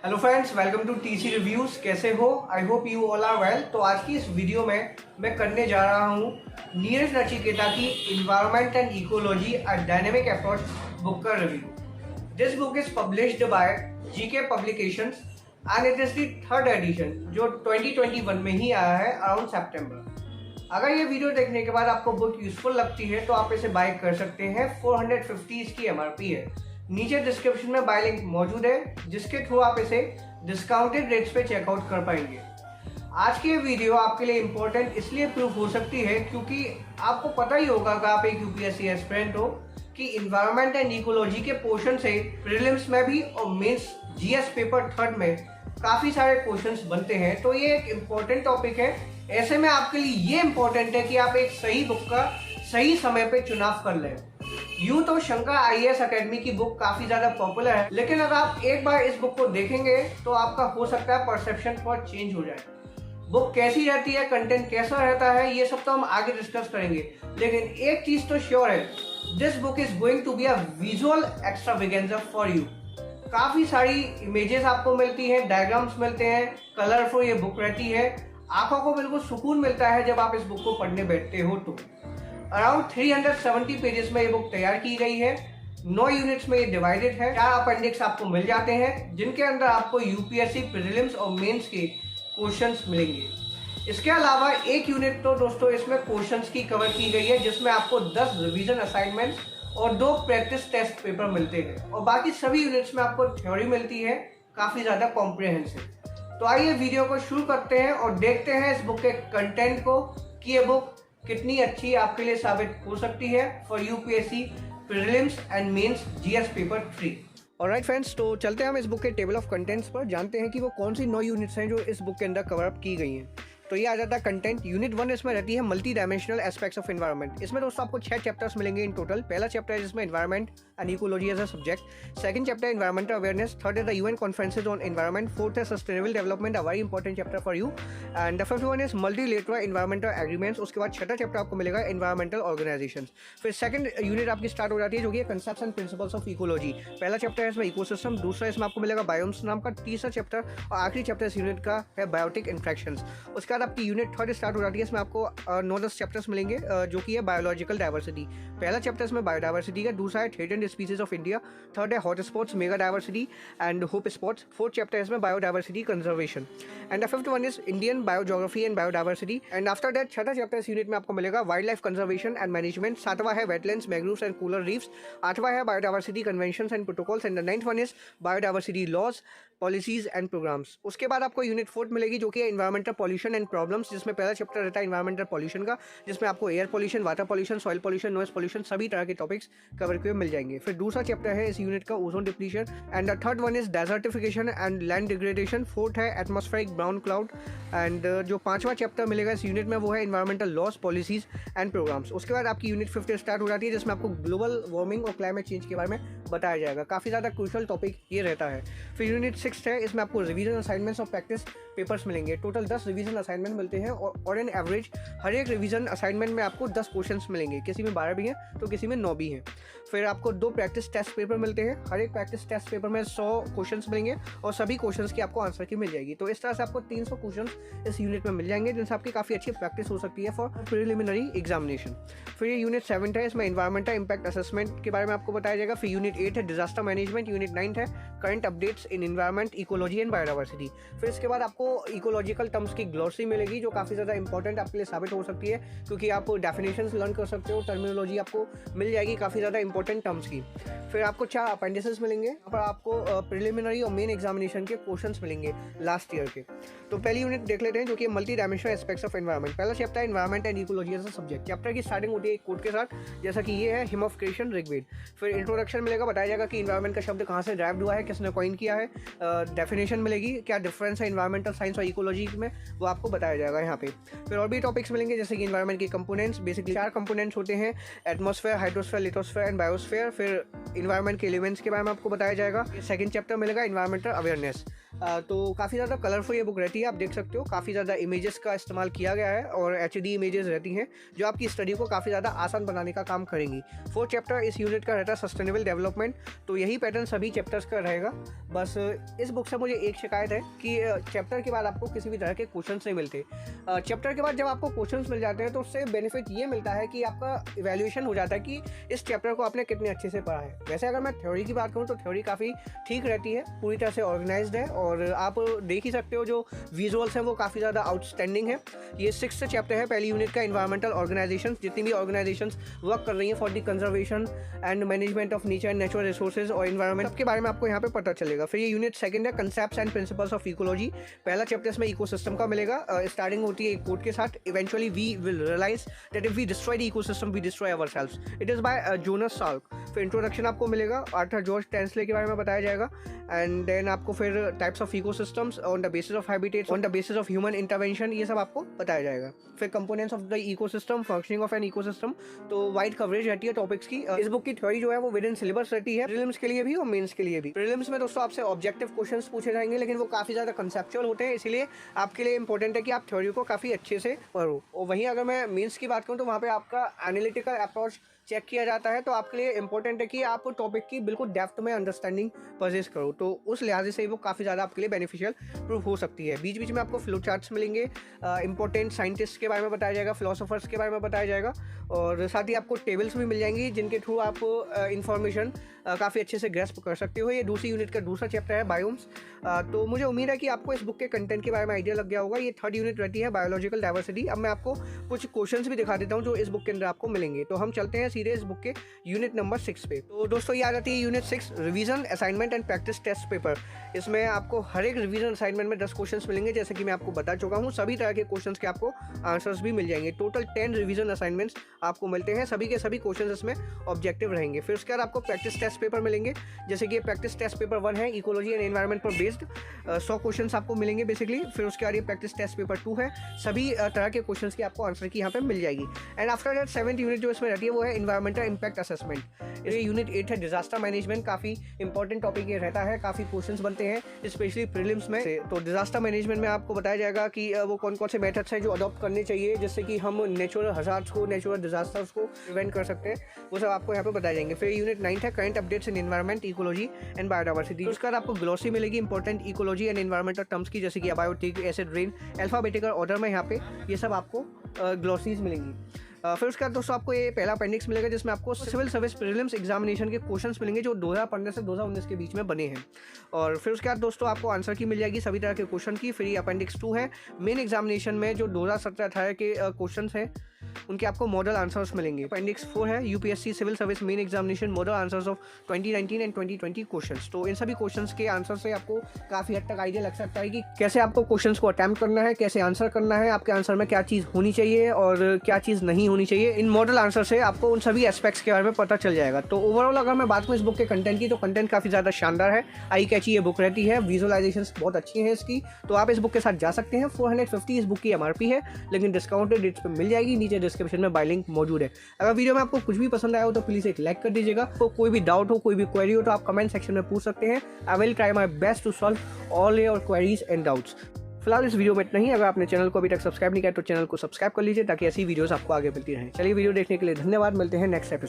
Hello friends, welcome to TC reviews. कैसे हो? I hope you all are well. तो आज की इस वीडियो में मैं करने जा रहा हूँ नीरज नचिकेता की environment and ecology a dynamic approach book का review. This book is published by GK publications and it is the third edition जो 2021 में ही आया है अराउंड सितंबर। अगर ये वीडियो देखने के बाद आपको बुक यूजफुल लगती है तो आप इसे बाय कर सकते हैं। 450 इसकी एमआरपी है। नीचे डिस्क्रिप्शन में बाय लिंक मौजूद है जिसके थ्रू आप इसे डिस्काउंटेड रेट्स पे चेकआउट कर पाएंगे। आज की ये वीडियो आपके लिए इंपॉर्टेंट इसलिए प्रूफ हो सकती है क्योंकि आपको पता ही होगा कि आप एक यूपीएससी एस्पिरेंट हो कि इन्वायरमेंट एंड इकोलॉजी के पोर्शन से प्रीलिम्स में भी और मेंस जीएस पेपर थर्ड में काफी सारे क्वेश्चंस बनते हैं। तो ये एक इम्पोर्टेंट टॉपिक है। ऐसे में आपके लिए ये इम्पोर्टेंट है कि आप एक सही बुक का सही समय पे चुनाव कर लें। यूं तो शंकर आईएएस एकेडमी की बुक काफी ज्यादा पॉपुलर है, लेकिन अगर आप एक बार इस बुक को देखेंगे तो आपका हो सकता है परसेप्शन बहुत चेंज हो जाए। बुक कैसी रहती है, कंटेंट कैसा रहता है, ये सब तो हम आगे डिस्कस करेंगे, लेकिन एक चीज तो श्योर है, this book is going to be a visual extravaganza for you. काफी सारी इमेजेस आपको मिलती हैं, डायग्राम्स मिलते हैं, कलरफुल ये बुक रहती है। आंखों को बिल्कुल सुकून मिलता है जब आप इस बुक को पढ़ने बैठते हो। तो अराउंड 370 पेजेस में ये बुक तैयार की गई है। 9 यूनिट्स में ये डिवाइडेड है। 4 अपेंडिक्स आपको मिल जाते हैं जिनके अंदर आपको यूपीएससी प्रीलिम्स और मेंस के क्वेश्चंस मिलेंगे। इसके अलावा एक यूनिट तो दोस्तों इसमें क्वेश्चंस की कवर की गई है जिसमें आपको 10 रिवीजन असाइनमेंट और 2 प्रैक्टिस टेस्ट पेपर मिलते हैं और बाकी सभी यूनिट्स में आपको थ्योरी मिलती है, काफी ज्यादा कॉम्प्रिहेंसिव। तो आइए वीडियो को शुरू करते हैं और देखते हैं इस बुक के कंटेंट को कि ये बुक कितनी अच्छी आपके लिए साबित हो सकती है for UPSC prelims and mains GS paper 3। Alright friends, तो चलते हैं हम इस बुक के टेबल ऑफ कंटेंट्स पर, जानते हैं कि वो कौन सी 9 यूनिट्स हैं जो इस बुक के अंदर कवर अप की गई हैं। तो ये आ जाता है कंटेंट। यूनिट 1 इसमें रहती है multi dimensional aspects of environment. इसमें दोस्तों आपको 6 चैप्टर्स मिलेंगे इन टोटल। पहला चैप्टर है जिसमें environment and ecology as a subject. Second chapter environmental awareness. Third है the UN conferences on environment. Fourth है sustainable development, a very important chapter for you. And the fifth one is multilateral environmental agreements. उसके बाद छठा chapter आपको मिलेगा environmental organisation. फिर second unit आपकी start हो जाती है जो कि concepts and principles of ecology. पहला चैप्टर है इसमें इकोसिस्टम, दूसरा इसमें आपको मिलेगा बायोम्स नाम का, तीसरा चैप्टर और आखिरी चैप्टर इस यूनिट का है बायोटिक इंट्रैक्शंस। उसके बाद आपकी यूनिट थर्ड स्टार्ट हो जाती है। इसमें आपको 9-10 चैप्टर्स मिलेंगे जो कि है बायोलॉजिकल डाइवर्सिटी। पहला चैप्टर इसमें बायोडाइवर्सिटी का, दूसरा है threatened species of India, third है hot spots, mega diversity and hope spots. Fourth chapter इसमें biodiversity conservation and the fifth one is Indian biogeography and biodiversity. And after that छठा chapter इस unit में आपको मिलेगा wild life conservation and management. सातवां है wetlands, mangroves and coral reefs. आठवां है biodiversity conventions and protocols and the ninth one is biodiversity laws, policies and programmes. उसके बाद आपको यूनिट 4 मिलेगी जो कि है एनवायरमेंटल पॉल्यूशन एंड प्रॉब्लम्स, जिसमें पहला चैप्टर रहता है एनवायरमेंटल पॉल्यूशन का, जिसमें आपको air pollution, water pollution, soil pollution, noise pollution सभी तरह के टॉपिक्स कवर किए मिल जाएंगे। फिर दूसरा चैप्टर है इस यूनिट का ozone depletion and the third one is desertification and land degradation. Fourth है एटमॉस्फेरिक ब्राउन क्लाउड एंड जो पांचवा चैप्टर मिलेगा इस यूनिट में वो है environmental laws, policies and programmes. उसके बाद आपकी यूनिट 5 स्टार्ट हो जाती है जिसमें आपको ग्लोबल वार्मिंग और क्लाइमेट चेंज के बारे में बताया जाएगा। काफ़ी ज़्यादा क्रूशियल टॉपिक ये रहता है। फिर यूनिट 6 है, इसमें आपको रिवीजन असाइनमेंट्स और प्रैक्टिस पेपर्स मिलेंगे। टोटल 10 रिवीजन असाइनमेंट मिलते हैं और इन एवरेज हर एक रिवीजन असाइनमेंट में आपको 10 क्वेश्चंस मिलेंगे, किसी में 12 भी हैं तो किसी में 9 भी हैं। फिर आपको 2 प्रैक्टिस टेस्ट पेपर मिलते हैं, हर एक प्रैक्टिस टेस्ट पेपर में 100 क्वेश्चंस मिलेंगे और सभी क्वेश्चंस की आपको आंसर की मिल जाएगी। तो इस तरह से आपको 300 क्वेश्चंस इस यूनिट में मिल जाएंगे जिनसे आपकी काफ़ी अच्छी प्रैक्टिस हो सकती है फॉर प्रिलिमिनरी एग्जामिनेशन। फिर ये यूनिट 7 है, इसमें एनवायरमेंटल इंपैक्ट असेसमेंट के बारे में आपको बताया जाएगा। फिर यूनिट 8 है डिजास्टर मैनेजमेंट। यूनिट 9 है current updates in environment, ecology and biodiversity. फिर इसके बाद आपको इकोलॉजिकल टर्म्स की ग्लोसरी मिलेगी जो काफ़ी ज़्यादा इंपॉर्टेंट आपके लिए साबित हो सकती है क्योंकि आप डेफिनेशंस लर्न कर सकते हो, टर्मिनोलॉजी आपको मिल जाएगी काफ़ी ज़्यादा इंपॉर्टेंट टर्म्स की। फिर आपको 4 अपेंडिसेस मिलेंगे, यहाँ पर आपको प्रिलिमिनरी और मेन एग्जामिनेशन के क्वेश्चंस मिलेंगे लास्ट ईयर के। तो पहली यूनिट देख लेते हैं जो कि multi dimensional aspects of environment. पहला चैप्टर है environment and ecology as a subject. Chapter की स्टार्टिंग होती है एक कोट के साथ, जैसा कि ये है हिम ऑफ क्रिएशन ऋग्वेद। फिर इंट्रोडक्शन मिलेगा, बताया जाएगा कि एनवायरमेंट का शब्द कहाँ से ड्राइव हुआ है, किसने कॉइन किया है। डेफिनेशन मिलेगी, क्या डिफरेंस है एनवायरमेंटल साइंस और इकोलॉजी में, वो आपको बताया जाएगा यहाँ पे। फिर और भी टॉपिक्स मिलेंगे जैसे कि एनवायरमेंट के कंपोनेंट्स। बेसिकली 4 कंपोनेंट्स होते हैं, atmosphere, hydrosphere, lithosphere and biosphere. फिर एनवायरमेंट के एलिमेंट्स के बारे में आपको बताया जाएगा। सेकंड चैप्टर मिलेगा एनवायरमेंटल अवेयरनेस। तो काफ़ी ज़्यादा कलरफुल ये बुक रहती है, आप देख सकते हो काफ़ी ज़्यादा इमेजेस का इस्तेमाल किया गया है और HD इमेजेस रहती हैं जो आपकी स्टडी को काफ़ी ज़्यादा आसान बनाने का काम करेंगी। 4th चैप्टर इस यूनिट का रहता है सस्टेनेबल डेवलपमेंट, तो यही पैटर्न सभी चैप्टर्स का रहेगा। बस इस बुक से मुझे एक शिकायत है कि चैप्टर के बाद आपको किसी भी तरह के क्वेश्चन नहीं मिलते। चैप्टर के बाद जब आपको क्वेश्चन मिल जाते हैं तो उससे बेनिफिट ये मिलता है कि आपका इवैल्यूएशन हो जाता है कि इस चैप्टर को आपने कितने अच्छे से पढ़ा है। वैसे अगर मैं थ्योरी की बात करूँ तो थ्योरी काफ़ी ठीक रहती है, पूरी तरह से ऑर्गेनाइज्ड है और आप देख ही सकते हो जो विजुअल्स हैं वो काफ़ी ज़्यादा आउटस्टैंडिंग है। ये 6th चैप्टर है पहली यूनिट का, इन्वायरमेंटल ऑर्गेनाइजेशन। जितनी भी ऑर्गेनाइजेशंस वर्क कर रही हैं for the conservation and management of nature and natural resources और इन्वायरमेंट, सबके बारे में आपको यहाँ पे पता चलेगा। फिर ये यूनिट 2nd है, concepts and principles of ecology. पहला चैप्टर इसमें इकोसिस्टम का मिलेगा। स्टार्टिंग होती है एक कोट के साथ, eventually we will realise that if we destroy the ecosystem we destroy ourselves. It is by Jonas Salk. फिर इंट्रोडक्शन आपको मिलेगा, आर्थर जॉर्ज टेंसले के बारे में बताया जाएगा। एंड देन आपको फिर types of ecosystems on the basis of habitats, on the basis of human intervention, ये सब आपको बताया जाएगा। फिर components of the ecosystem, functioning of an ecosystem, तो वाइड कवरेज रहती है टॉपिक्स की। इस बुक की थ्योरी जो है वो विद इन सिलेबस रहती है, प्रीलिम्स के लिए भी और मेंस के लिए भी। प्रीलिम्स में दोस्तों आपसे ऑब्जेक्टिव क्वेश्चंस पूछे जाएंगे, लेकिन वो काफ़ी ज़्यादा कंसेप्चुअल होते हैं, इसलिए आपके लिए इंपॉर्टेंट है कि आप थ्योरी को काफ़ी अच्छे से पढ़ो। और वहीं अगर मैं मेंस की बात करूँ तो वहाँ पे आपका एनालिटिकल अप्रोच चेक किया जाता है, तो आपके लिए इंपॉर्टेंट है कि आप टॉपिक की बिल्कुल डेप्थ में अंडरस्टैंडिंग परचेज करो। तो उस लिहाज से वो काफ़ी ज़्यादा आपके लिए बेनिफिशियल प्रूव हो सकती है। बीच बीच में आपको फ्लो चार्ट्स मिलेंगे, इंपॉर्टेंट साइंटिस्ट के बारे में बताया जाएगा, फिलोसोफर्स के बारे में बताया जाएगा और साथ ही आपको टेबल्स भी मिल जाएंगी जिनके थ्रू आप इंफॉर्मेशन काफ़ी अच्छे से ग्रेस्प कर सकते हो। ये दूसरी यूनिट का दूसरा चैप्टर है, बायोम्स। तो मुझे उम्मीद है कि आपको इस बुक के कंटेंट के बारे में आइडिया लग गया होगा। ये 3rd यूनिट रहती है, बायोलॉजिकल डाइवर्सिटी। अब मैं आपको कुछ क्वेश्चंस भी दिखा देता हूँ जो इस बुक के अंदर आपको मिलेंगे। तो हम चलते हैं सीधे इस बुक के यूनिट नंबर 6 पे। तो दोस्तों ये आ जाती है unit 6, revision, assignment and practice test paper. इसमें आपको हर एक रिवीजन असाइनमेंट में 10 क्वेश्चंस मिलेंगे, जैसे कि मैं आपको बता चुका हूँ। सभी तरह के क्वेश्चंस के आपको आंसर्स भी मिल जाएंगे। टोटल 10 रिवीजन असाइनमेंट्स आपको मिलते हैं, सभी के सभी क्वेश्चंस इसमें ऑब्जेक्टिव रहेंगे। फिर उसके बाद आपको प्रैक्टिस टेस्ट पेपर मिलेंगे, जैसे कि प्रैक्टिस टेस्ट पेपर 1 है, इकोलॉजी एंड एनवायरनमेंट पर बेस्ड 100 क्वेश्चंस आपको मिलेंगे बेसिकली। फिर उसके बाद ये प्रैक्टिस टेस्ट पेपर 2 है, सभी तरह के क्वेश्चंस की आपको आंसर की यहाँ पे मिल जाएगी। And after that 7th unit जो इसमें रहती है वो है इन्वायरमेंटल इंपैक्ट असेसमेंट। ये यूनिट 8 है, डिजास्टर मैनेजमेंट। काफ़ी इंपॉर्टेंट टॉपिक ये रहता है, काफ़ी क्वेश्चंस बनते हैं स्पेशली प्रीलिम्स में। तो डिजास्टर मैनेजमेंट में आपको बताया जाएगा कि वो कौन कौन से मेथड्स हैं जो अडॉप्ट करने चाहिए जिससे कि हम नेचुरल हजार्ड्स को, नेचुरल डिजास्टर्स को प्रिवेंट कर सकते हैं, वो सब आपको यहाँ पे बताए जाएंगे। फिर यूनिट 9 है, current updates in environment, ecology and biodiversity. उसके बाद आपको ग्लॉसी मिलेगी important ecology and environmental terms की, जैसे कि abiotic, acid rain, alphabetical order में यहाँ पे ये सब आपको ग्लॉसीज मिलेंगी। फिर उसके बाद दोस्तों आपको ये पहला अपेंडिक्स मिलेगा जिसमें आपको सिविल सर्विस प्रीलिम्स एग्जामिनेशन के क्वेश्चंस मिलेंगे जो 2015 से 2019 के बीच में बने हैं। और फिर उसके बाद दोस्तों आपको आंसर की मिल जाएगी सभी तरह के क्वेश्चन की। फिर ये अपेंडिक्स 2 है, मेन एग्जामिनेशन में जो 2017-18 के क्वेश्चन हैं उनके आपको मॉडल आंसर्स मिलेंगे। अपेंडिक्स 4 है, UPSC civil service main examination model answers of 2019 and 2020 questions. तो इन सभी क्वेश्चंस के आंसर से आपको काफ़ी हद तक आइडिया लग सकता है कि कैसे आपको क्वेश्चंस को अटैम्प्ट करना है, कैसे आंसर करना है, आपके आंसर में क्या चीज़ होनी चाहिए और क्या चीज़ नहीं होनी चाहिए। इन मॉडल आंसर से आपको उन सभी एस्पेक्ट्स के बारे में पता चल जाएगा। तो ओवरऑल अगर मैं बात करूँ इस बुक के कंटेंट की, तो कंटेंट काफ़ी ज़्यादा शानदार है, आई कैची ये बुक रहती है, विजुअलाइजेशन बहुत अच्छी है इसकी, तो आप इस बुक के साथ जा सकते हैं। 450 इस बुक की MRP है, लेकिन डिस्काउंटेड रेट्स पे मिल जाएगी। नीचे डिस्क्रिप्शन में बाय लिंक मौजूद है। अगर वीडियो में आपको कुछ भी पसंद आया हो तो प्लीज़ एक लाइक कर दीजिएगा। तो कोई भी डाउट हो, कोई भी क्वेरी हो तो आप कमेंट सेक्शन में पूछ सकते हैं। I will try my best to solve all your queries and doubts. फिलहाल इस वीडियो में इतना ही। अगर आपने चैनल को अभी तक सब्सक्राइब नहीं किया तो चैनल को सब्सक्राइब कर लीजिए ताकि ऐसी वीडियोस आपको आगे मिलती रहें। चलिए वीडियो देखने के लिए धन्यवाद, मिलते हैं नेक्स्ट एपिसोड।